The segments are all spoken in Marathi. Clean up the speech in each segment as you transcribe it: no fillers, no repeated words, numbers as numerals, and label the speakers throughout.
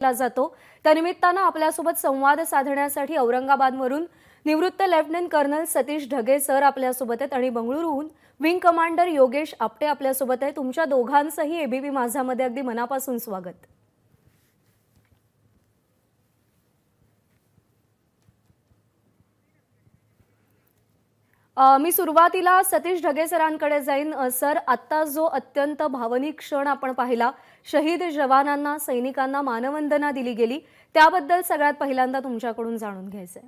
Speaker 1: केला जातो। त्यानिमित्तानं आपल्यासोबत संवाद साधण्यासाठी औरंगाबादवरून निवृत्त lieutenant colonel Satish Dhage sir आपल्यासोबत आहेत आणि बंगळुरूहून विंग कमांडर योगेश आपटे आपल्यासोबत आहे। तुमच्या दोघांचंही एबीपी माझामध्ये अगदी मनापासून स्वागत। मी सुरुवातीला सतीश ढगे सरांकडे जाईन। सर, आता जो अत्यंत भावनिक क्षण आपण पाहिला, शहीद जवानांना सैनिकांना मानवंदना दिली गेली, त्याबद्दल सगळ्यात पहिल्यांदा तुमच्याकडून जाणून घ्यायचंय।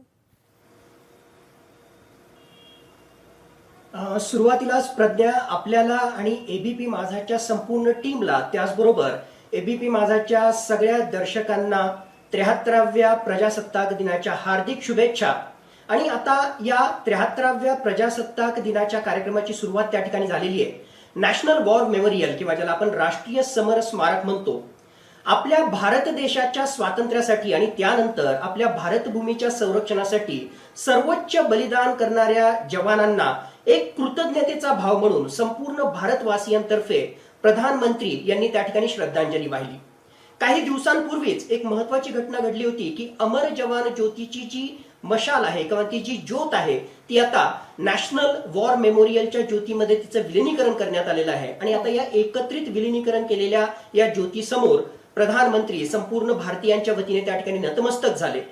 Speaker 2: सुरुवातीलाच प्रज्ञा आपल्याला आणि एबीपी माझाच्या संपूर्ण टीमला त्याचबरोबर एबीपी माझाच्या सगळ्या दर्शकांना 73व्या प्रजासत्ताक दिनाच्या हार्दिक शुभेच्छा। आणि आता या 73व्या प्रजासत्ताक दिनाच्या कार्यक्रमाची सुरुवात त्या ठिकाणी झालेली आहे। नॅशनल वॉर मेमोरियल किंवा ज्याला आपण राष्ट्रीय समर स्मारक म्हणतो, आपल्या भारत देशाच्या स्वातंत्र्यासाठी आणि त्यानंतर आपल्या भारतभूमीच्या संरक्षणासाठी सर्वोच्च बलिदान करणाऱ्या जवानांना एक कृतज्ञतेचा भाव म्हणून संपूर्ण भारतवासियांतर्फे प्रधानमंत्री यांनी त्या ठिकाणी श्रद्धांजली वाहिली। काही दिवसांपूर्वीच एक महत्त्वाची घटना घडली होती की अमर जवान ज्योतीची जी मशाल आहे किंवा ती जी ज्योत आहे ती आता नॅशनल वॉर मेमोरियलच्या ज्योतीमध्ये तिचं विलीनीकरण करण्यात आलेलं आहे। आणि आता या एकत्रित विलीनीकरण केलेल्या या ज्योतीसमोर प्रधानमंत्री संपूर्ण भारतीयांच्या वतीने त्या ठिकाणी नतमस्तक झाले।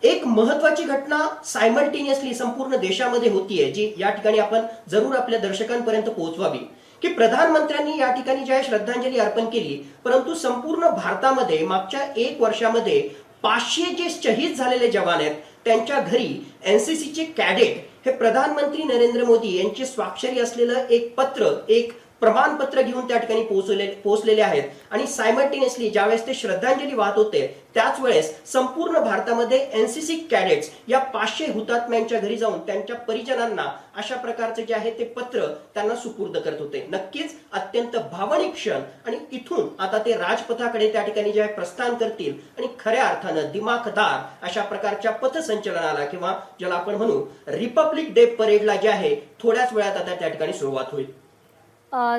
Speaker 2: एक महत्त्वाची घटना सायमल्टेनियसली संपूर्ण देशामध्ये होतीये, जी या ठिकाणी आपण जरूर आपल्या दर्शकांपर्यंत पोहोचवावी की प्रधानमंत्र्यांनी या ठिकाणी ज्या श्रद्धांजली अर्पण केली, परंतु संपूर्ण भारतामध्ये मागच्या 1 वर्षामध्ये 500 जे शहीद झालेले जवान आहेत त्यांच्या घरी एनसीसीचे कॅडेट हे प्रधानमंत्री नरेंद्र मोदी यांची स्वाक्षरी असलेलं एक पत्र, एक प्रमाणपत्र घेऊन त्या ठिकाणी पोहोचलेले आहेत। आणि सायमल्टेनियसली ज्यावेळेस ते श्रद्धांजली वाहत होते त्याच वेळेस संपूर्ण भारतामध्ये एनसीसी कॅडेट्स या 500 हुतात्म्यांच्या घरी जाऊन त्यांच्या परिजनांना अशा प्रकारचे जे आहे ते पत्र त्यांना सुपूर्द करत होते। नक्कीच अत्यंत भावनिक क्षण। आणि इथून आता ते राजपथाकडे त्या ठिकाणी जे प्रस्थान करतील आणि खऱ्या अर्थानं दिमाखदार अशा प्रकारच्या पथसंचलनाला किंवा ज्याला आपण म्हणू रिपब्लिक डे परेडला जे आहे थोड्याच वेळात आता त्या ठिकाणी सुरुवात होईल।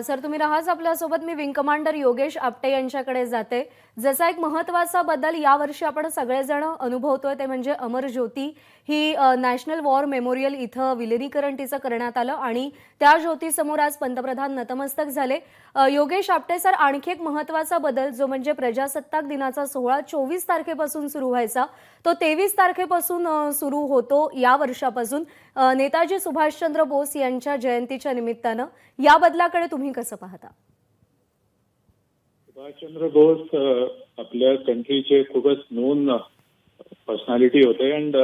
Speaker 1: सर, तुम्ही राहाच आपल्यासोबत। मी विंग कमांडर योगेश आपटे यांच्याकडे जाते। जसा एक महत्त्वाचा बदल यावर्षी आपण सगळेजण अनुभवतोय ते म्हणजे अमर ज्योती ही नॅशनल वॉर मेमोरियल इथं विलीनीकरण तिचं करण्यात आलं आणि त्या ज्योतीसमोर आज पंतप्रधान नतमस्तक झाले। योगेश आपटे सर, आणखी एक महत्त्वाचा बदल जो म्हणजे प्रजासत्ताक दिनाचा सोहळा 24 तारखेपासून सुरू व्हायचा तो 23 तारखेपासून सुरू होतो या वर्षापासून नेताजी सुभाषचंद्र बोस यांच्या जयंतीच्या निमित्तानं। या बदलाकडे तुम्ही कसं पाहता?
Speaker 3: सुभाषचंद्र बोस आपल्या कंट्रीचे खूपच नोन पर्सनॅलिटी होते अँड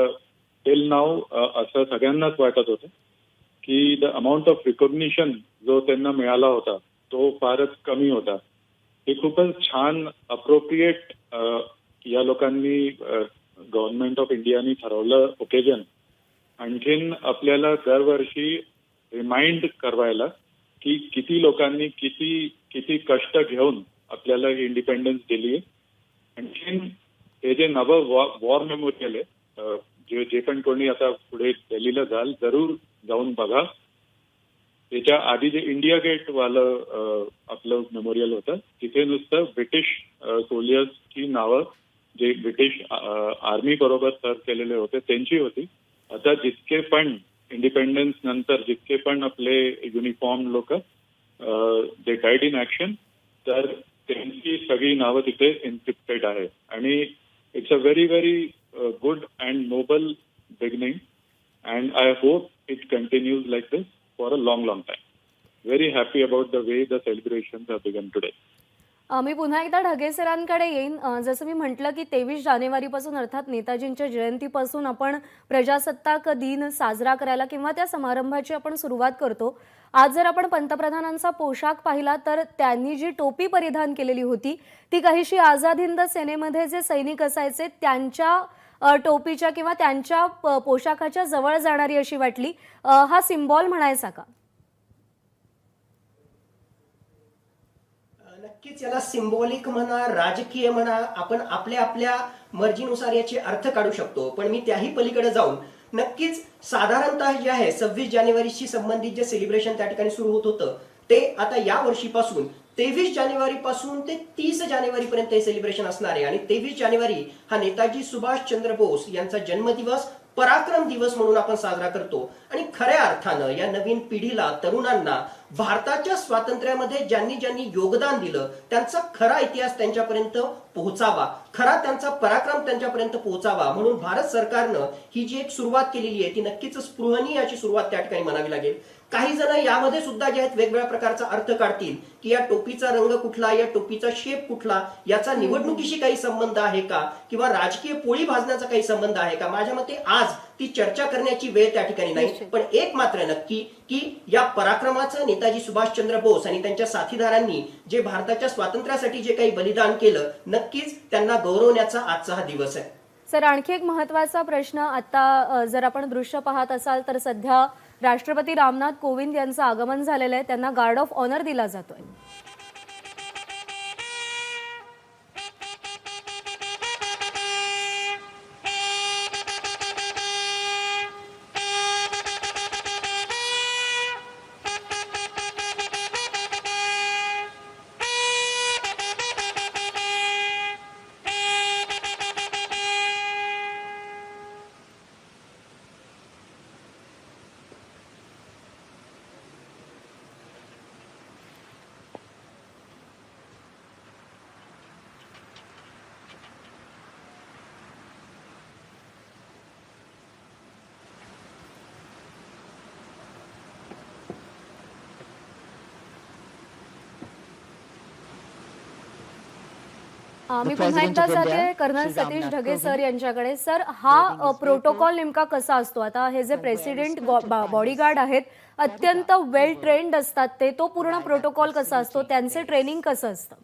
Speaker 3: टिल नाव असं सगळ्यांनाच वाटत होतं की द अमाऊंट ऑफ रिकॉग्निशन जो त्यांना मिळाला होता तो फारच कमी होता। हे खूपच छान अप्रोप्रिएट या लोकांनी गव्हर्नमेंट ऑफ इंडियानी ठरवलं ओकेजन आणखीन आपल्याला दरवर्षी रिमाइंड करवायला की किती लोकांनी किती कष्ट घेऊन आपल्याला इंडिपेंडन्स दिली आहे। आणखीन हे जे नवं वॉर मेमोरियल आहे जे पण कोणी आता पुढे दिल्लीला जाल जरूर जाऊन बघा। त्याच्या आधी जे इंडिया गेट वालं आपलं मेमोरियल होतं तिथे नुसतं ब्रिटिश सोल्जर्सची नावं जे ब्रिटिश आर्मी बरोबर सर्व केलेले होते त्यांची होती। आता जितके पण इंडिपेंडन्स नंतर जितके पण आपले युनिफॉर्म लोक जे डाईड इन ऍक्शन तर त्यांची सगळी नावं तिथे इन्क्रिप्टेड आहे। आणि it's a very very good and noble beginning and I hope it continues like this for a long time. Very happy about the way the celebrations have begun today.
Speaker 1: मी पुन्हा एकदा ढगे सरांकडे येईन। जसं मी म्हटलं की 23 जानेवारीपासून अर्थात नेताजींच्या जयंतीपासून आपण प्रजासत्ताक दिन साजरा करायला किंवा त्या समारंभाची आपण सुरुवात करतो। आज जर आपण पंतप्रधानांचा पोशाख पाहिला तर त्यांनी जी टोपी परिधान केलेली होती ती काहीशी आझाद हिंद सेनेमध्ये जे सैनिक असायचे त्यांच्या टोपीच्या किंवा त्यांच्या पोशाखाच्या जवळ जाणारी अशी वाटली। हा सिम्बॉल म्हणायचा का?
Speaker 2: नक्कीच याला सिंबॉलिक म्हणा, राजकीय म्हणा, आपण आपल्या आपल्या मर्जीनुसार याचे अर्थ काढू शकतो। पण मी त्याही पलीकडे जाऊन नक्कीच साधारणतः जे आहे 26 जानेवारीशी संबंधित जे सेलिब्रेशन त्या ठिकाणी सुरू होत होतं ते आता या वर्षीपासून 23 जानेवारी पासून ते 30 जानेवारी पर्यंत हे सेलिब्रेशन असणार आहे. आणि 23 जानेवारी हा नेताजी सुभाषचंद्र बोस यांचा जन्मदिवस पराक्रम दिवस म्हणून आपण साजरा करतो. आणि खऱ्या अर्थानं या नवीन पिढीला, तरुणांना भारताच्या स्वातंत्र्यामध्ये ज्यांनी ज्यांनी योगदान दिलं त्यांचा खरा इतिहास त्यांच्यापर्यंत पोहोचावा, खरा त्यांचा पराक्रम त्यांच्यापर्यंत पोहोचावा म्हणून भारत सरकारनं ही जी एक सुरुवात केलेली आहे ती नक्कीच स्पृहणीय अशी सुरुवात त्या ठिकाणी म्हणावी लागेल. काही जण यामध्ये सुद्धा जे आहेत वेगवेगळ्या प्रकारचा अर्थ काढतील की या टोपीचा रंग कुठला, या टोपीचा शेप कुठला, याचा निवडणुकीशी काही संबंध आहे का, किंवा राजकीय पोळी भाजण्याचा काही संबंध आहे का. माझ्या मते आज ती चर्चा करण्याची वेळ त्या ठिकाणी नाही. पण एक मात्र नक्की की या पराक्रमाचं नेताजी सुभाषचंद्र बोस आणि त्यांच्या साथीदारांनी जे भारताच्या स्वातंत्र्यासाठी जे काही बलिदान केलं, नक्कीच त्यांना गौरवण्याचा आजचा हा दिवस आहे.
Speaker 1: सर, आणखी एक महत्त्वाचा प्रश्न आता जर आपण दृश्य पाहत असाल तर सध्या राष्ट्रपती रामनाथ कोविंद यांचं आगमन झालेलं आहे. त्यांना गार्ड ऑफ ऑनर दिला जातोय. मी पुन्हा एकदा जाते कर्नल सतीश ढगे सर यांच्याकडे. सर, हा प्रोटोकॉल नेमका कसा असतो? आता हे जे प्रेसिडेंट बॉडीगार्ड आहेत अत्यंत वेल ट्रेन्ड असतात, ते तो पूर्ण प्रोटोकॉल कसा असतो, त्यांचे ट्रेनिंग कसं असतं?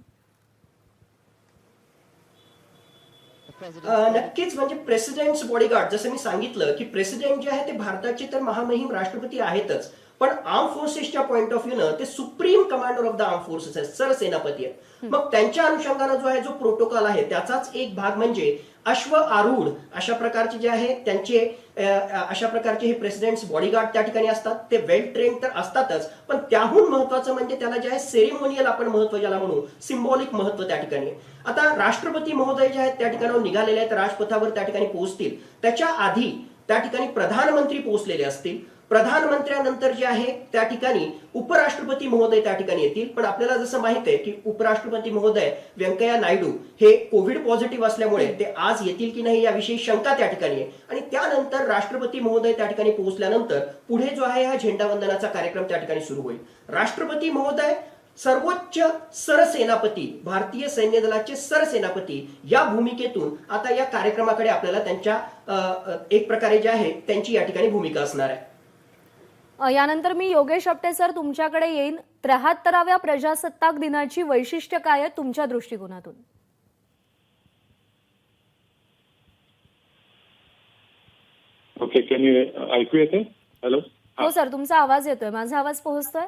Speaker 2: नक्कीच, म्हणजे प्रेसिडेंट्स बॉडीगार्ड, जसं मी सांगितलं की प्रेसिडेंट जे आहे ते भारताचे तर महामहिम राष्ट्रपती आहेतच, पण आर्म फोर्सेसच्या पॉइंट ऑफ व्ह्यू न ते supreme commander of the arm forces आहेत, सरसेनापती आहेत. मग त्यांच्या अनुषंगाने जो आहे जो प्रोटोकॉल आहे त्याचाच एक भाग म्हणजे अश्व आरूढ अशा प्रकारचे जे आहे त्यांचे अशा प्रकारचे हे प्रेसिडेंट्स बॉडीगार्ड त्या ठिकाणी असतात. ते वेल ट्रेन तर असतातच, पण त्याहून महत्वाचं म्हणजे त्याला जे आहे सेरेमोनियल आपण महत्व ज्याला म्हणू, सिम्बॉलिक महत्व त्या ठिकाणी. आता राष्ट्रपती महोदय जे आहेत त्या ठिकाणावर निघालेले आहेत, राजपथावर त्या ठिकाणी पोहोचतील. त्याच्या आधी त्या ठिकाणी प्रधानमंत्री पोहोचलेले असतील. प्रधानमंत्र्यानंतर जे आहे त्या ठिकाणी उपराष्ट्रपती महोदय त्या ठिकाणी येतील. पण आपल्याला जसं माहित आहे की उपराष्ट्रपती महोदय व्यंकय्या नायडू हे कोविड पॉझिटिव्ह असल्यामुळे ते आज येतील की नाही याविषयी शंका त्या ठिकाणी आहे. आणि त्यानंतर राष्ट्रपती महोदय त्या ठिकाणी पोहोचल्यानंतर पुढे जो आहे हा झेंडावंदनाचा कार्यक्रम त्या ठिकाणी सुरू होईल. राष्ट्रपती महोदय सर्वोच्च सरसेनापती, भारतीय सैन्य दलाचे सरसेनापती या भूमिकेतून आता या कार्यक्रमाकडे आपल्याला त्यांच्या एक प्रकारे जे आहे त्यांची या ठिकाणी भूमिका असणार आहे.
Speaker 1: यानंतर मी योगेश आपटे सर तुमच्याकडे येईन. 73व्या प्रजासत्ताक दिनाची वैशिष्ट्य काय आहे तुमच्या दृष्टिकोनातून?
Speaker 3: ओके, कॅन यू ऐकू येते? हॅलो.
Speaker 1: हो सर, तुमचा आवाज येतोय. माझा आवाज पोहोचतोय?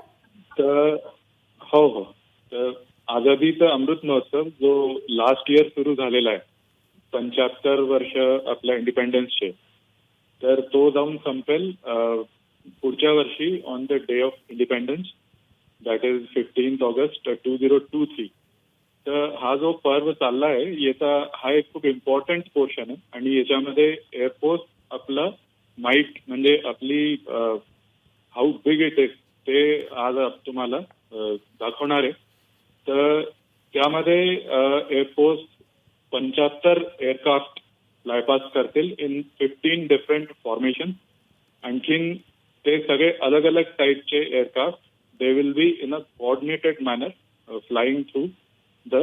Speaker 3: तर हो. तर आझादीचा अमृत महोत्सव जो लास्ट इयर सुरू झालेला आहे, 75 वर्ष आपल्या इंडिपेंडन्सचे, तर तो जाऊन संपेल पुढच्या वर्षी on the day of independence, that is 15 August 2023. तर हा जो पर्व चालला आहे याचा हा एक खूप इम्पॉर्टंट पोर्शन आहे आणि याच्यामध्ये एअरफोर्स आपलं माईट म्हणजे आपली हाऊ बिग इट इज ते आज तुम्हाला दाखवणार आहे. तर त्यामध्ये एअरफोर्स 75 एअरक्राफ्ट फ्लायपास्ट करतील इन 15 डिफरंट फॉर्मेशन. आणखीन ते सगळे अलग अलग टाईपचे aircraft, they will be in a coordinated manner flying through the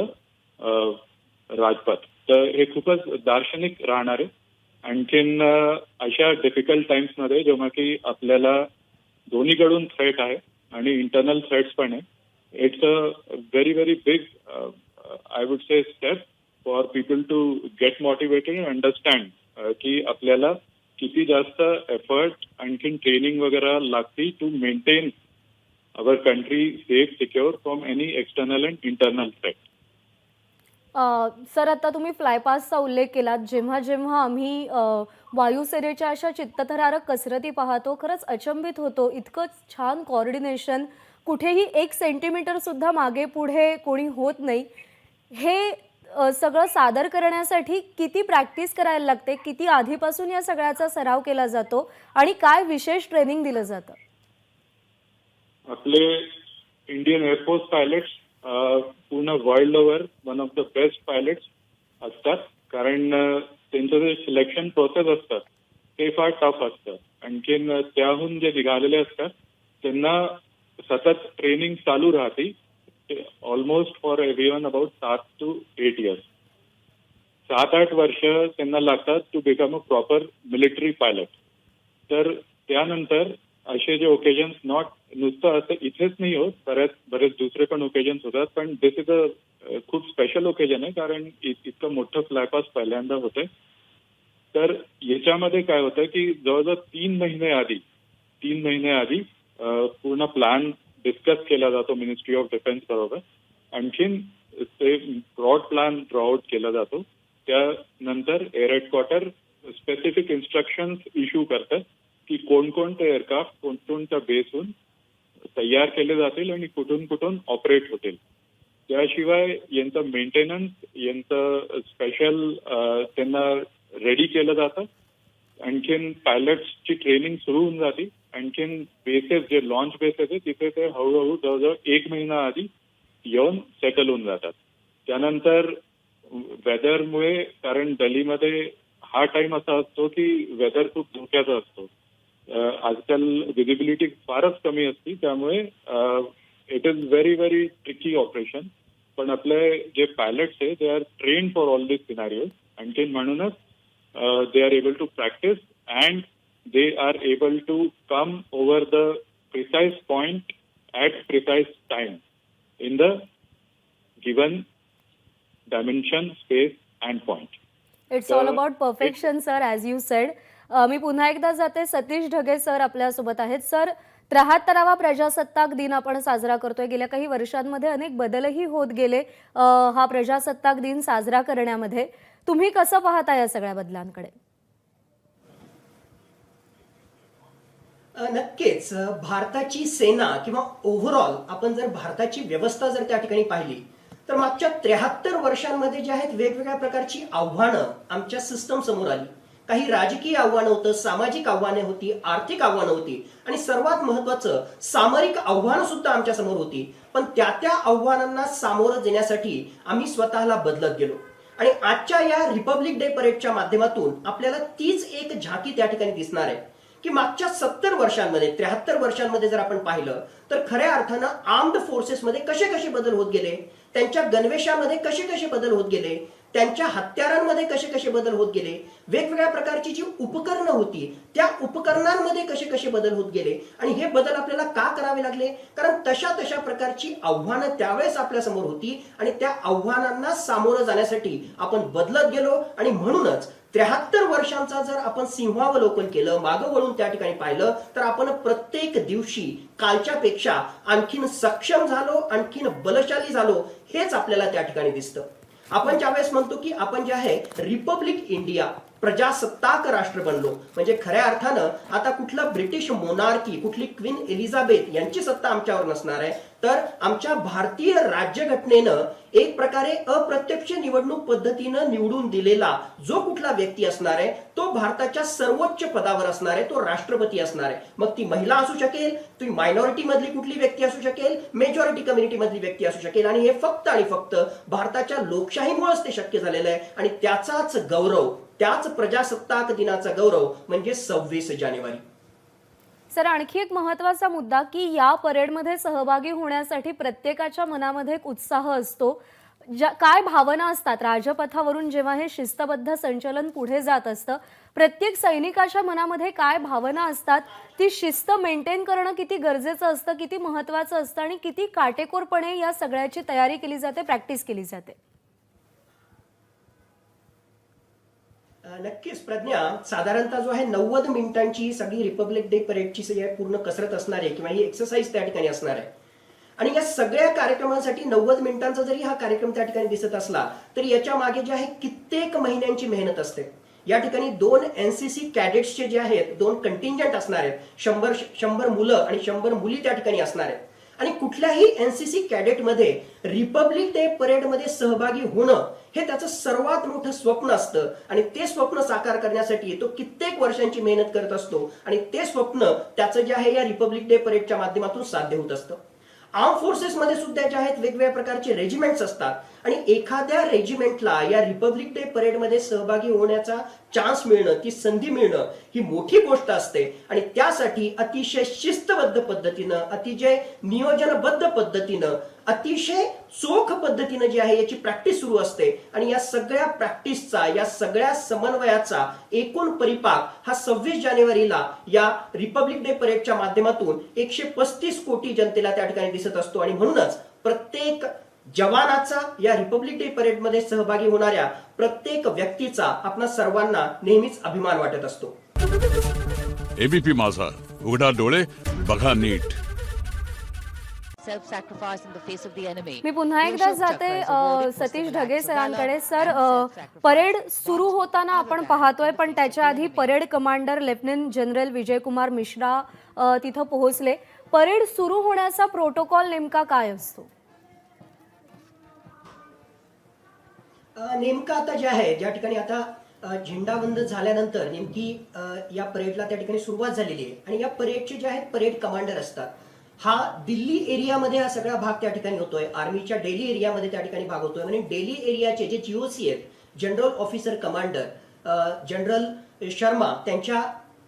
Speaker 3: Rajpath. तर हे खूपच दार्शनिक राहणार आहे. आणखीन अशा डिफिकल्ट टाइम्समध्ये जेव्हा की आपल्याला दोन्हीकडून थ्रेट आहे आणि इंटरनल थ्रेट्स पण आहे, it's a very very big I would say step for people to get motivated and understand की आपल्याला किती जास्त एफर्ट आणखीन ट्रेनिंग वगैरे लागते to maintain our country safe secure from any external and internal threat.
Speaker 1: Sir, आता तुम्ही फ्लायपासचा उल्लेख केलात. जेव्हा जेव्हा आम्ही वायुसेनेच्या अशा चित्तथरारक कसरती पाहतो खरंच अचंबित होतो. इतकं छान कोऑर्डिनेशन कुठेही 1 सेंटीमीटर सुद्धा मागे पुढे कोणी होत नाही. हे सगळं सादर करण्यासाठी किती प्रॅक्टिस करायला लागते, किती आधीपासून या सगळ्याचा सराव केला जातो आणि काय विशेष ट्रेनिंग दिलं जातं?
Speaker 3: आपले इंडियन एअरफोर्स पायलट्स पूर्ण world over one of the best pilots असतात. कारण त्यांचं जे सिलेक्शन प्रोसेस असतं ते फार टफ असतं. आणखीन त्याहून जे निघालेले असतात त्यांना सतत ट्रेनिंग चालू राहते. Almost for everyone about 7 to 8 years. 7-8 वर्ष त्यांना लागतात to become a proper military pilot. तर त्यानंतर असे जे ओकेजन्स नॉट नुसतं असं इथेच नाही होत, बरेच दुसरे पण ओकेजन्स होतात. पण दिस इज अ खूप स्पेशल ओकेजन आहे कारण इतकं मोठं फ्लायपास पहिल्यांदा होतंय. तर याच्यामध्ये काय होतं की जवळजवळ 3 महिने आधी पूर्ण प्लॅन डिस्कस केला जातो मिनिस्ट्री ऑफ डिफेन्स बरोबर. आणखीन ते ब्रॉड प्लॅन ड्रॉ आउट केला जातो. त्यानंतर air headquarter specific instructions issue करतात की कोणकोणते एअरक्राफ्ट कोणकोणत्या बेसहून तयार केले जातील आणि कुठून कुठून ऑपरेट होतील. त्याशिवाय यांचं मेंटेनन्स, यांचं स्पेशल त्यांना रेडी केलं जातं. आणखीन पायलट्सची ट्रेनिंग सुरू होऊन जाते. आणखीन बेसेस जे लॉन्च बेसेस आहे तिथे ते हळूहळू जवळजवळ 1 महिना आधी येऊन सेटल होऊन जातात. त्यानंतर वेदरमुळे, कारण दिल्लीमध्ये हा टाइम असा असतो की वेदर खूप धोक्याचा असतो. आजकाल विजिबिलिटी फारच कमी असते. त्यामुळे it is very very tricky operation. पण आपले जे पायलट्स आहे they are train for all this scenarios. आणखीन म्हणूनच they are able to practice and they are able to come over the precise point at precise time in the given dimension, space and point.
Speaker 1: It's all about perfection sir, as you said. मी पुन्हा एकदा जाते. सतीश ढगे सर आपल्यासोबत आहेत. सर, 73वा प्रजासत्ताक दिन आपण साजरा करतोय. गेल्या काही वर्षांमध्ये अनेक बदलही होत गेले हा प्रजासत्ताक दिन साजरा करण्यामध्ये. तुम्ही कसं पाहता या सगळ्या बदलांकडे?
Speaker 2: नक्कीच भारताची सेना किंवा ओव्हरऑल आपण जर भारताची व्यवस्था जर त्या ठिकाणी पाहिली तर मागच्या 73 वर्षांमध्ये जे आहेत वेगवेगळ्या प्रकारची आव्हानं आमच्या सिस्टम समोर आली. काही राजकीय आव्हानं होतं, सामाजिक आव्हाने होती, आर्थिक आव्हानं होती आणि सर्वात महत्वाचं सामरिक आव्हानं सुद्धा आमच्या समोर होती. पण त्या आव्हानांना सामोरं देण्यासाठी आम्ही स्वतःला बदलत गेलो. आणि आजच्या या रिपब्लिक डे परेडच्या माध्यमातून आपल्याला तीच एक झाकी त्या ठिकाणी दिसणार आहे की मागच्या 70 वर्षांमध्ये 73 वर्षांमध्ये जर आपण पाहिलं तर खऱ्या अर्थानं आर्म्ड फोर्सेसमध्ये कसे कसे बदल होत गेले, त्यांच्या गणवेशामध्ये कसे कसे बदल होत गेले, त्यांच्या हत्यारांमध्ये कसे कसे बदल होत गेले, वेगवेगळ्या प्रकारची जी उपकरणं होती त्या उपकरणांमध्ये कसे कसे बदल होत गेले. आणि हे बदल आपल्याला का करावे लागले? कारण तशा प्रकारची आव्हानं त्यावेळेस आपल्या समोर होती आणि त्या आव्हानांना सामोरं जाण्यासाठी आपण बदलत गेलो. आणि म्हणूनच 73 वर्षांचा जर आपण सिंहावलोकन केलं, मागं वळून त्या ठिकाणी पाहिलं तर आपण प्रत्येक दिवशी कालच्या पेक्षा आणखीन सक्षम झालो, आणखीन बलशाली झालो हेच आपल्याला त्या ठिकाणी दिसतं. आपण ज्यावेळेस म्हणतो की आपण जे आहे रिपब्लिक इंडिया प्रजासत्ताक राष्ट्र बनलो म्हणजे खऱ्या अर्थानं आता कुठला ब्रिटिश मोनार्की, कुठली क्वीन एलिझाबेथ यांची सत्ता आमच्यावर नसणार आहे. तर आमच्या भारतीय राज्यघटनेनं एक प्रकारे अप्रत्यक्ष निवडणूक पद्धतीनं निवडून दिलेला जो कुठला व्यक्ती असणार आहे तो भारताच्या सर्वोच्च पदावर असणार आहे, तो राष्ट्रपती असणार आहे. मग ती महिला असू शकेल, ती मायनॉरिटी मधली कुठली व्यक्ती असू शकेल, मेजॉरिटी कम्युनिटी मधली व्यक्ती असू शकेल. आणि हे फक्त आणि फक्त भारताच्या लोकशाहीमुळेच ते शक्य झालेलं आहे. आणि त्याचाच गौरव, त्याच प्रजासत्ताक दिनाचा गौरव म्हणजे 26 जानेवारी.
Speaker 1: सर, आणखी एक महत्त्वाचा मुद्दा की या परेडमध्ये सहभागी होण्यासाठी प्रत्येकाच्या मनामध्ये एक उत्साह असतो. काय भावना असतात राजपथावरून जेव्हा हे शिस्तबद्ध संचलन पुढे जात असतं? प्रत्येक सैनिकाच्या मनामध्ये काय भावना असतात? ती शिस्त मेंटेन करणं किती गरजेचं असतं, किती महत्त्वाचं असतं आणि किती काटेकोरपणे या सगळ्याची तयारी केली जाते, प्रॅक्टिस केली जाते?
Speaker 2: नक्कीच प्रज्ञा, साधारणतः जो आहे 90 मिनिटांची सगळी रिपब्लिक डे परेडची पूर्ण कसरत असणार आहे किंवा ही एक्सरसाइज त्या ठिकाणी असणार आहे. आणि या सगळ्या कार्यक्रमांसाठी 90 मिनिटांचा जरी हा कार्यक्रम त्या ठिकाणी दिसत असला तरी याच्या मागे जे आहे कित्येक महिन्यांची मेहनत असते. या ठिकाणी 2 एनसीसी कॅडेट्सचे जे आहेत 2 कंटिंजंट असणार आहेत. 100 मुलं आणि 100 मुली त्या ठिकाणी असणार आहेत. आणि कुठल्याही एनसीसी कॅडेटमध्ये रिपब्लिक डे परेडमध्ये सहभागी होणं हे त्याचं सर्वात मोठं स्वप्न असतं आणि ते स्वप्न साकार करण्यासाठी तो कित्येक वर्षांची मेहनत करत असतो आणि ते स्वप्न त्याचं जे आहे या रिपब्लिक डे परेडच्या माध्यमातून साध्य होत असतं. आर्म फोर्सेसमध्ये सुद्धा जे आहेत वेगवेगळ्या प्रकारचे रेजिमेंट्स असतात आणि एखाद्या रेजिमेंटला या रिपब्लिक डे परेडमध्ये सहभागी होण्याचा चान्स मिळणं, ती संधी मिळणं ही मोठी गोष्ट असते आणि त्यासाठी अतिशय शिस्तबद्ध पद्धतीनं, अतिशय नियोजनबद्ध पद्धतीनं, अतिशय चोख पद्धतीनं जी आहे याची प्रॅक्टिस सुरू असते आणि या सगळ्या प्रॅक्टिसचा, या सगळ्या समन्वयाचा एकूण परिपाक हा 26 जानेवारीला या रिपब्लिक डे परेडच्या माध्यमातून 135 कोटी जनतेला त्या ठिकाणी दिसत असतो आणि म्हणूनच प्रत्येक जवानाचा, या रिपब्लिक डे परेडमध्ये सहभागी होणाऱ्या प्रत्येक व्यक्तीचा आपणा सर्वांना नेहमीच अभिमान वाटत असतो.
Speaker 4: एबीपी माझा, उघडा डोळे बघा नीट.
Speaker 5: self-sacrifice in the face of the enemy.
Speaker 1: मी पुन्हा एकदा जाते सतीश ढगे सरांकडे. सर, परेड सुरू होताना आपण पाहतोय, पण त्याच्या आधी parade commander lieutenant general Vijaykumar Mishra तिथं पोहोचले. परेड सुरू होण्याचा प्रोटोकॉल नेमका काय असतो?
Speaker 2: नेमका आता जे आहे, ज्या ठिकाणी आता झेंडावंदन झाल्यानंतर नेमकी या परेडला त्या ठिकाणी सुरुवात झालेली आहे आणि या परेडचे जे आहेत परेड कमांडर असतात. हा दिल्ली एरियामध्ये हा सगळा भाग त्या ठिकाणी होतोय, आर्मीच्या डेली एरियामध्ये त्या ठिकाणी भाग होतोय आणि डेली एरियाचे जे जीओसी आहेत, general officer commander general Sharma, त्यांच्या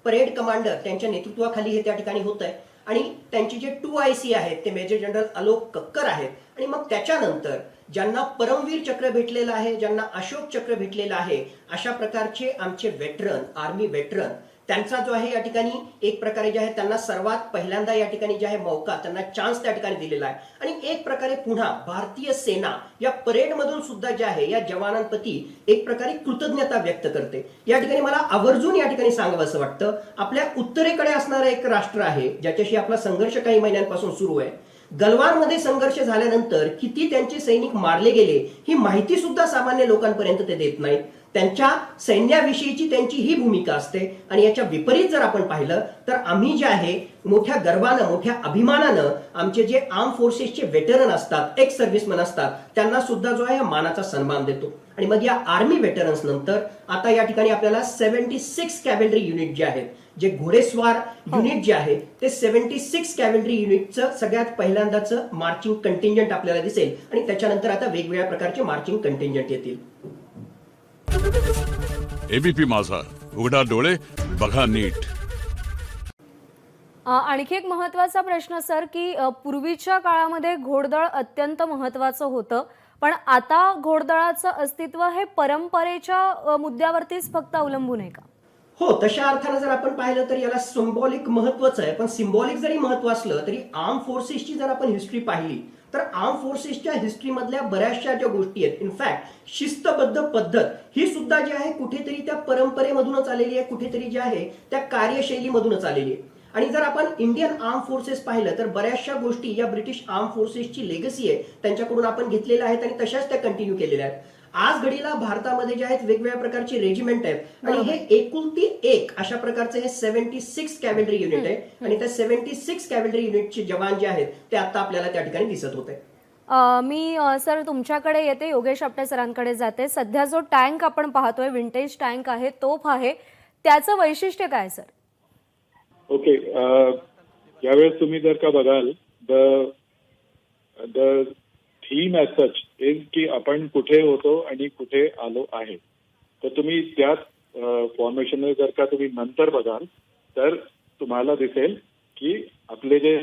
Speaker 2: परेड कमांडर त्यांच्या नेतृत्वाखाली हे त्या ठिकाणी होत आहे आणि त्यांचे जे 2IC आहेत ते मेजर जनरल आलोक कक्कर आहेत आणि मग त्याच्यानंतर ज्यांना परमवीर चक्र भेटलेलं आहे, ज्यांना अशोक चक्र भेटलेलं आहे, अशा प्रकारचे आमचे वेटरन, आर्मी वेटरन, त्यांचा जो आहे या ठिकाणी एक प्रकारे जे आहे त्यांना सर्वात पहिल्यांदा या ठिकाणी जे आहे मौका, त्यांना चान्स त्या ठिकाणी दिलेला आहे आणि एक प्रकारे पुन्हा भारतीय सेना या परेडमधून सुद्धा जे आहे या जवानांप्रती एक प्रकारे कृतज्ञता व्यक्त करते. या ठिकाणी मला आवर्जून या ठिकाणी सांगावं असं वाटतं, आपल्या उत्तरेकडे असणारं एक राष्ट्र आहे ज्याच्याशी आपला संघर्ष काही महिन्यांपासून सुरू आहे. गलवानमध्ये संघर्ष झाल्यानंतर किती त्यांचे सैनिक मारले गेले ही माहिती सुद्धा सामान्य लोकांपर्यंत ते देत नाहीत. त्यांच्या सैन्याविषयीची त्यांची ही भूमिका असते आणि याच्या विपरीत जर आपण पाहिलं तर आम्ही जे आहे मोठ्या गर्वानं, मोठ्या अभिमानानं आमचे जे आर्म फोर्सेसचे वेटरन असतात, एक्स सर्व्हिसमन असतात, त्यांना सुद्धा जो आहे मानाचा सन्मान देतो. आणि मग या आर्मी वेटरन्स नंतर आता या ठिकाणी आपल्याला 76 कॅव्हलरी युनिट जे आहेत, जे घोडेस्वार युनिट जे आहे ते 76 कॅव्हलरी युनिटचं सगळ्यात पहिल्यांदाचं मार्चिंग कंटिंजंट आपल्याला दिसेल आणि त्याच्यानंतर आता वेगवेगळ्या प्रकारचे मार्चिंग कंटिंजंट येतील.
Speaker 4: एबीपी माझा, उघडा डोळे बघा नीट.
Speaker 1: आणखी एक महत्त्वाचा प्रश्न सर, की पूर्वीच्या काळामध्ये घोडदळ अत्यंत महत्त्वाचं होतं, पण आता घोडदळाचं अस्तित्व हे परंपरेच्या मुद्द्यावरतीच फक्त अवलंबून आहे का?
Speaker 2: हो, तशा अर्थानं जर आपण पाहिलं तर याला सिम्बॉलिक महत्वच आहे, पण सिम्बॉलिक जरी महत्व असलं तरी आर्म फोर्सेसची जर आपण हिस्ट्री पाहिली तर आर्म फोर्सेसच्या हिस्ट्रीमधल्या बऱ्याचशा ज्या गोष्टी आहेत, इनफॅक्ट शिस्तबद्ध पद्धत ही सुद्धा जी आहे कुठेतरी त्या परंपरेमधूनच आलेली आहे, कुठेतरी जी आहे त्या कार्यशैलीमधूनच आलेली आहे. आणि जर आपण इंडियन आर्म फोर्सेस पाहिलं तर बऱ्याचशा गोष्टी या ब्रिटिश आर्म फोर्सेसची लेगसी आहे त्यांच्याकडून आपण घेतलेल्या आहेत आणि तशाच त्या कंटिन्यू केलेल्या आहेत. आज घडीला भारतामध्ये जे आहेत वेगवेगळ्या प्रकारचे रेजिमेंट आहेत आणि हे एकुलती एक अशा प्रकारचे हे 76 कॅव्हलरी युनिट आहे आणि त्या 76 कॅव्हलरी युनिटचे जवान जे आहेत ते आता आपल्याला त्या ठिकाणी दिसत होते.
Speaker 1: मी सर तुमच्याकडे येते, योगेश आपटे सरांकडे जाते. सध्या जो टँक आपण पाहतोय विंटेज टँक आहे, तोफ आहे, त्याचं वैशिष्ट्य काय सर?
Speaker 3: ओके, यावेळेस तुम्ही जर का बघाल the theme as such is की आपण कुठे होतो आणि कुठे आलो आहे. तर तुम्ही त्याच फॉर्मेशन जर का तुम्ही नंतर बघाल तर तुम्हाला दिसेल की आपले जे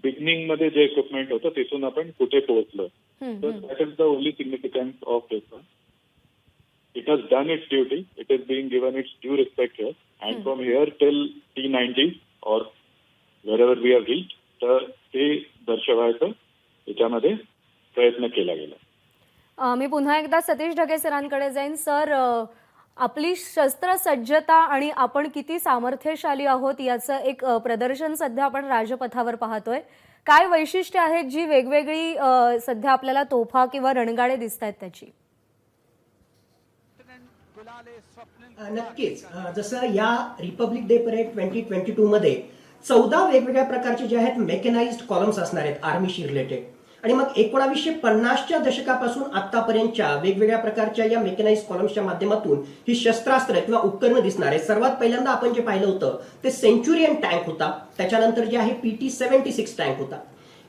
Speaker 3: बिगिनिंग मध्ये जे इक्विपमेंट होतं तिथून आपण कुठे पोहोचलो. तर that is the only significance of this. It has done it's duty, it is being given it's due respect here and from here till T90 और वेरेवर वी हॅव रीच्ड, तर ते दर्शवायचं त्याच्यामध्ये प्रयत्न केला गेला.
Speaker 1: मी पुन्हा एकदा सतीश ढगे सरांकडे जाईन. सर, आपली शस्त्रसज्जता आणि आपण किती सामर्थ्यशाली आहोत याचं एक प्रदर्शन सध्या आपण राजपथावर पाहतोय. काय वैशिष्ट्य आहेत जी वेगवेगळी सध्या आपल्याला तोफा किंवा रणगाडे दिसत आहेत त्याची?
Speaker 2: नक्कीच, जसं या रिपब्लिक डे परेड 2022 मध्ये 14 वेगवेगळ्या प्रकारचे जे आहेत मेकॅनाइज्ड कॉलम्स असणार आहेत आर्मीशी रिलेटेड. आणि मग 1950च्या दशकापासून आतापर्यंतच्या वेगवेगळ्या प्रकारच्या या मेकॅनाइज्ड कॉलम्सच्या माध्यमातून ही शस्त्रास्त्र किंवा उपकरणं दिसणार आहेत. सर्वात पहिल्यांदा आपण जे पाहिलं होतं ते सेंच्युरियन टँक होता. त्याच्यानंतर जे आहे PT-76 टँक होता.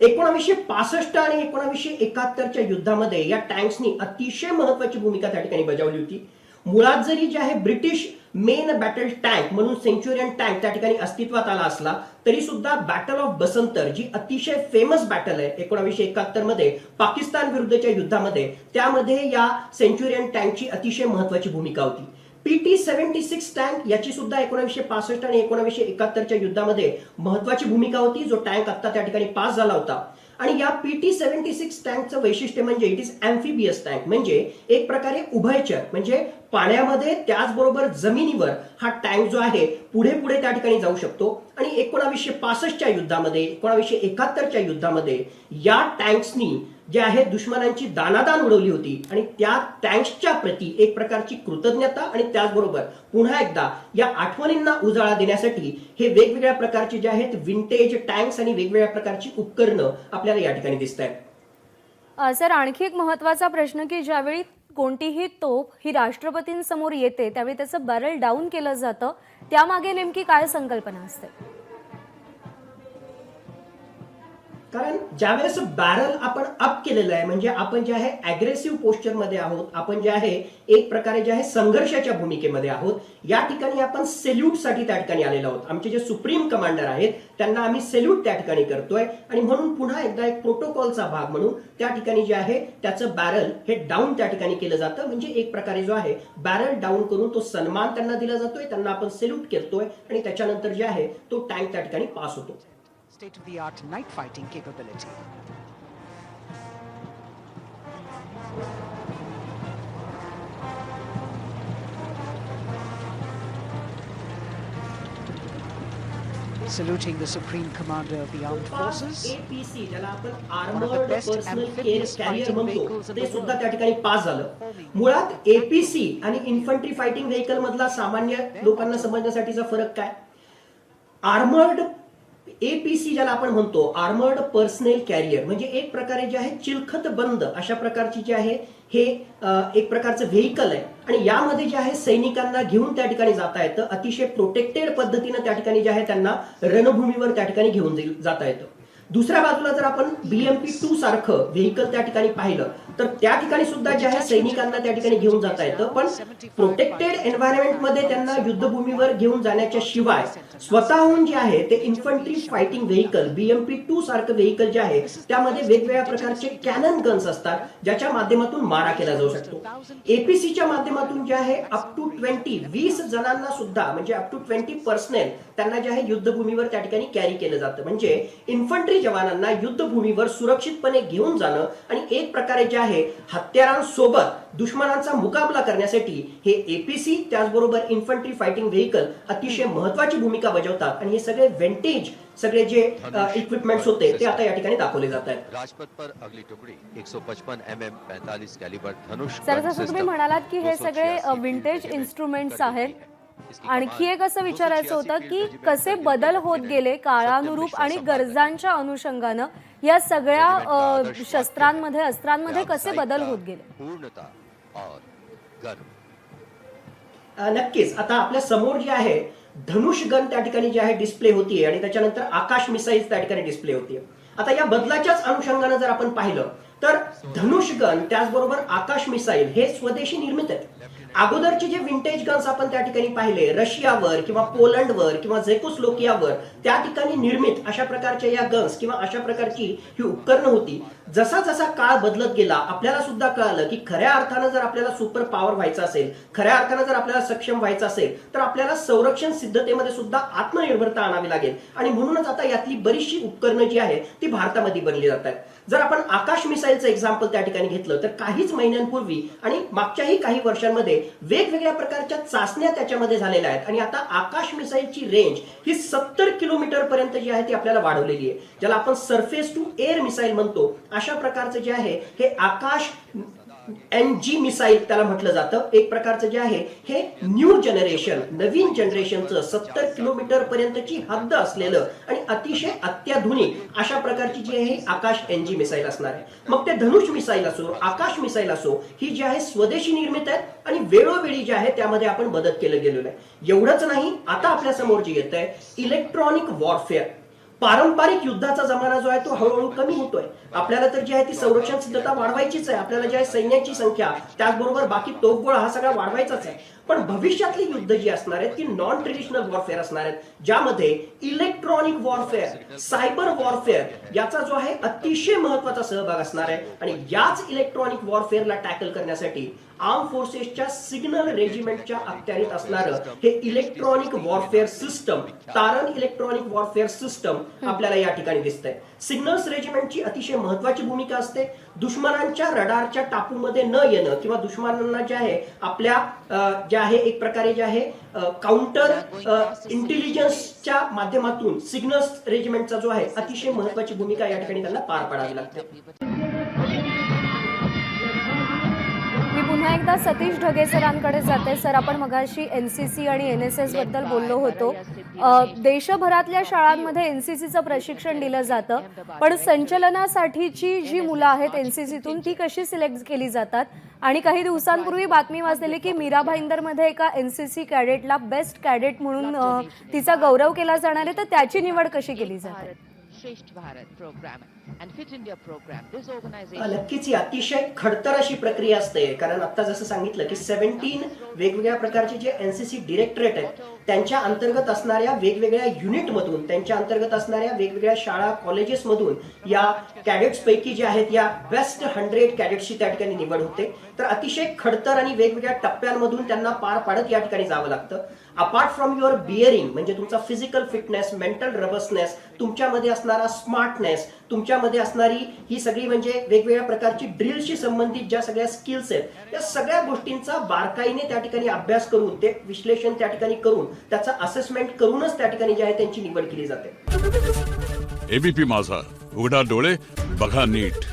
Speaker 2: 1965 आणि 1971च्या युद्धामध्ये या टँक्सनी अतिशय महत्वाची भूमिका त्या ठिकाणी बजावली होती. मुळात जरी जे आहे ब्रिटिश मेन बॅटल टँक म्हणून सेंच्युरियन टँक त्या ठिकाणी अस्तित्वात आला असला तरी सुद्धा बॅटल ऑफ बसंतर जी अतिशय फेमस बॅटल आहे 1971 मध्ये पाकिस्तान विरुद्धच्या युद्धामध्ये, त्यामध्ये या सेंच्युरियन टँकची अतिशय महत्वाची भूमिका होती. PT-76 टँक याची सुद्धा 1965 आणि 1971च्या युद्धामध्ये महत्वाची भूमिका होती, जो टँक आता त्या ठिकाणी पास झाला होता. आणि या PT-76 टँकचं वैशिष्ट्य म्हणजे इट इज अँफिबियस टँक, म्हणजे एक प्रकारे उभयचर, म्हणजे पाण्यामध्ये त्याचबरोबर जमिनीवर हा टँक जो आहे पुढे पुढे त्या ठिकाणी जाऊ शकतो. आणि 1965च्या युद्धामध्ये 1971च्या युद्धामध्ये या टँक्सनी जे आहे दुश्मनांची दानादान उडवली होती आणि त्या टँक्सच्या प्रती एक प्रकारची कृतज्ञता आणि त्याचबरोबर पुन्हा एकदा या आठवणींना उजाळा देण्यासाठी हे वेगवेगळ्या प्रकारचे जे आहेत विंटेज टँक्स आणि वेगवेगळ्या प्रकारची उपकरणं आपल्याला या ठिकाणी दिसत आहेत.
Speaker 1: सर, आणखी एक महत्त्वाचा प्रश्न की ज्यावेळी कोणतीही तोफ ही राष्ट्रपतींसमोर येते त्यावेळी त्याचं बॅरल डाऊन केलं जातं, त्यामागे नेमकी काय संकल्पना असते?
Speaker 2: कारण ज्यावेळेस बॅरल आपण अप केलेलं आहे म्हणजे आपण जे आहे अग्रेसिव्ह पोस्चरमध्ये आहोत, आपण जे आहे एक प्रकारे जे आहे संघर्षाच्या भूमिकेमध्ये आहोत. या ठिकाणी आपण सेल्यूटसाठी त्या ठिकाणी आलेलो आहोत. आमचे जे सुप्रीम कमांडर आहेत त्यांना आम्ही सेल्यूट त्या ठिकाणी करतोय आणि म्हणून पुन्हा एकदा एक प्रोटोकॉलचा भाग म्हणून त्या ठिकाणी जे आहे त्याचं बॅरल हे डाऊन त्या ठिकाणी केलं जातं. म्हणजे एक प्रकारे जो आहे बॅरल डाऊन करून तो सन्मान त्यांना दिला जातोय, त्यांना आपण सेल्यूट करतोय आणि त्याच्यानंतर जे आहे तो टँक त्या ठिकाणी पास होतो.
Speaker 5: State-of-the-art night fighting capability. Saluting the Supreme Commander of the Armed Forces.
Speaker 2: APC ज्याला आपण
Speaker 5: One of the
Speaker 2: armoured
Speaker 5: best
Speaker 2: personnel
Speaker 5: amphibious
Speaker 2: carrier
Speaker 5: fighting
Speaker 2: म्हणतो
Speaker 5: vehicles in
Speaker 2: ते
Speaker 5: the
Speaker 2: सुद्धा
Speaker 5: world.
Speaker 2: त्या ठिकाणी पास झालं. मुळात एपीसी आणि इन्फंट्री फायटिंग व्हेकल मधला सामान्य लोकांना समजण्यासाठीचा फरक काय? आर्मर्ड एपीसी ज्याला आपण म्हणतो आर्मर्ड पर्सनल कॅरियर म्हणजे एक प्रकारे जे आहे चिलखत बंद अशा प्रकारची जे आहे हे एक प्रकारचं व्हेकल आहे आणि यामध्ये जे आहे सैनिकांना घेऊन त्या ठिकाणी जाता येतं. अतिशय प्रोटेक्टेड पद्धतीने त्या ठिकाणी जे आहे त्यांना रणभूमीवर त्या ठिकाणी घेऊन जाता येतं. दुसऱ्या बाजूला जर आपण BMP-2 सारखं व्हेकल त्या ठिकाणी पाहिलं तर त्या ठिकाणी सुद्धा जे आहे सैनिकांना त्या ठिकाणी घेऊन जाता येतं, पण प्रोटेक्टेड एन्व्हायरमेंट मध्ये त्यांना युद्धभूमीवर घेऊन जाण्याच्या शिवाय स्वतःहून जे आहे ते इन्फंट्री फायटिंग व्हेकल BMP-2 सारखं व्हेकल जे आहे त्यामध्ये वेगवेगळ्या प्रकारचे कॅनन गन्स असतात ज्याच्या माध्यमातून मारा केला जाऊ शकतो. एपीसीच्या माध्यमातून जे आहे अप टू 20 जणांना सुद्धा म्हणजे अप टू 20 पर्सनल त्यांना जे आहे युद्धभूमीवर त्या ठिकाणी कॅरी केलं जातं. म्हणजे इन्फंट्री जवानांना युद्धभूमीवर सुरक्षितपणे घेऊन जाणं आणि एक प्रकारे जे आहे हत्यारांसोबत दुश्मनांचा मुकाबला करण्यासाठी हे एपीसी त्याचबरोबर इन्फंट्री फायटिंग व्हेकल अतिशय महत्वाची भूमिका बजावतात आणि हे सगळे वेंटेज सगळे जे इक्विपमेंट्स होते ते आता या ठिकाणी दाखवले जात आहेत.
Speaker 6: राजपथ पर अगली टुकड़ी 155 mm 45 कैलिबर धनुष.
Speaker 1: सर, जसं तुम्ही म्हणालात की हे सगळे विंटेज इन्स्ट्रुमेंट्स आहेत, आणखी एक असं विचारायचं होतं की कसे बदल होत गेले काळानुरूप आणि गरजांच्या अनुषंगानं या सगळ्या शस्त्रांमध्ये अस्त्रांमध्ये कसे बदल होत गेले?
Speaker 6: पूर्णता और गर्व.
Speaker 2: नक्कीच आता आपल्या समोर जे आहे धनुष गन त्या ठिकाणी जे आहे डिस्प्ले होतीये आणि त्याच्यानंतर आकाश मिसाईल्स त्या ठिकाणी डिस्प्ले होतीये. आता या बदलाच्याच अनुषंगानं जर आपण पाहिलं तर धनुष गन त्याचबरोबर आकाश मिसाईल हे स्वदेशी निर्मित आहेत. अगोदरचे जे विंटेज गन्स आपण त्या ठिकाणी पाहिले रशियावर किंवा पोलंडवर किंवा झेकोस्लोकियावर त्या ठिकाणी निर्मित अशा प्रकारच्या या गन्स किंवा अशा प्रकारची ही उपकरणं होती. जसा जसा काळ बदलत गेला आपल्याला सुद्धा कळालं की खऱ्या अर्थानं जर आपल्याला सुपर पॉवर व्हायचं असेल, खऱ्या अर्थानं जर आपल्याला सक्षम व्हायचं असेल तर आपल्याला संरक्षण सिद्धतेमध्ये सुद्धा आत्मनिर्भरता आणावी लागेल आणि म्हणूनच आता यातली बरीचशी उपकरणं जी आहेत ती भारतामध्ये बनली जात आहेत. जर आपण आकाश मिसाईलचं एक्झाम्पल त्या ठिकाणी घेतलं तर काहीच महिन्यांपूर्वी आणि मागच्याही काही वर्षांमध्ये वेगवेगळ्या प्रकारच्या चाचण्या त्याच्यामध्ये झालेल्या आहेत आणि आता आकाश मिसाईलची रेंज ही 70 किलोमीटर पर्यंत जी आहे ती आपल्याला वाढवलेली आहे, ज्याला आपण सरफेस टू एअर मिसाईल म्हणतो. अशा प्रकारचं जे आहे हे आकाश NG मिसाईल त्याला म्हटलं जातं. एक प्रकारचं जे आहे हे न्यू जनरेशन, नवीन जनरेशनचं 70 किलोमीटर पर्यंतची हद्द असलेलं आणि अतिशय अत्याधुनिक अशा प्रकारची जी आहे आकाश NG मिसाईल असणार आहे. मग ते धनुष मिसाईल असो, आकाश मिसाईल असो, ही जी आहे स्वदेशी निर्मित आहेत आणि वेळोवेळी जे आहे त्यामध्ये आपण मदत केलं गेलेलं आहे. एवढंच नाही, आता आपल्या समोर जे येत आहे इलेक्ट्रॉनिक वॉरफेअर. पारंपरिक युद्धाचा जमाना जो आहे तो हळूहळू कमी होतोय. आपल्याला तर जी आहे ती संरक्षण सिद्धता वाढवायचीच आहे. आपल्याला जी आहे सैन्याची संख्या, त्याचबरोबर बाकी तोफगोळा हा सगळा वाढवायचाच आहे. पण भविष्यातली युद्ध जी असणार आहेत ती नॉन ट्रेडिशनल वॉरफेअर असणार आहेत, ज्यामध्ये इलेक्ट्रॉनिक वॉरफेअर, सायबर वॉरफेअर याचा जो आहे अतिशय महत्वाचा सहभाग असणार आहे. आणि याच इलेक्ट्रॉनिक वॉरफेअरला टॅकल करण्यासाठी आर्म फोर्सेसच्या सिग्नल रेजिमेंटच्या अखत्यारीत असणारं हे इलेक्ट्रॉनिक वॉरफेअर सिस्टम, तारण इलेक्ट्रॉनिक वॉरफेअर सिस्टम आपल्याला या ठिकाणी दिसतंय. सिग्नल्स रेजिमेंटची अतिशय महत्वाची भूमिका असते. दुश्मनांच्या रडारच्या टापूमध्ये न येणं किंवा दुश्मनांना जे आहे आपल्या जे आहे एक प्रकारे जे आहे काउंटर इंटेलिजन्सच्या माध्यमातून सिग्नल्स रेजिमेंटचा जो आहे अतिशय महत्वाची भूमिका या ठिकाणी त्यांना पार पाडावी लागते.
Speaker 1: मी पुन्हा एकदा सतीश ढगे सरांकडे जाते. सर, आपण मगाशी NCC आणि NSS बद्दल बोललो होतो. देशभरातल्या शाळांमध्ये NCCचं प्रशिक्षण दिलं जातं, पण संचलनासाठीची जी मुलं आहेत NCCतून ती कशी सिलेक्ट केली जातात? आणि काही दिवसांपूर्वी बातमी वाचलेली की मीरा भाईंदरमध्ये एका NCC कॅडेटला बेस्ट कॅडेट म्हणून तिचा गौरव केला जाणार आहे, तर त्याची निवड कशी केली जाते?
Speaker 7: Shreshtha Bharat programme and Fit India program. This organization
Speaker 2: नक्कीच ही अतिशय खडतर अशी प्रक्रिया असते. कारण आता जसं सांगितलं की 17 वेगवेगळ्या प्रकारचे जे NCC डिरेक्टरेट आहेत त्यांच्या अंतर्गत असणाऱ्या वेगवेगळ्या युनिट मधून, त्यांच्या अंतर्गत असणाऱ्या वेगवेगळ्या शाळा कॉलेजेस मधून या कॅडेट्स पैकी जे आहेत या बेस्ट 100 कॅडेट्सची त्या ठिकाणी निवड होते. तर अतिशय खडतर आणि वेगवेगळ्या टप्प्यांमधून त्यांना पार पाडत या ठिकाणी जावं लागतं. अपार्ट फ्रॉम युअर बिअरिंग म्हणजे तुमचा फिजिकल फिटनेस, मेंटल रबसनेस, तुमच्यामध्ये असणारा स्मार्टनेस, तुमच्यामध्ये असणारी ही सगळी म्हणजे वेगवेगळ्या प्रकारची ड्रिलशी संबंधित ज्या सगळ्या स्किल्स आहेत या सगळ्या गोष्टींचा बारकाईने त्या ठिकाणी अभ्यास करून, ते विश्लेषण त्या ठिकाणी करून, त्याचा असेसमेंट करूनच त्या ठिकाणी जे आहे त्यांची निवड केली जाते.
Speaker 4: ABP माझा, उघडा डोळे बघा नीट.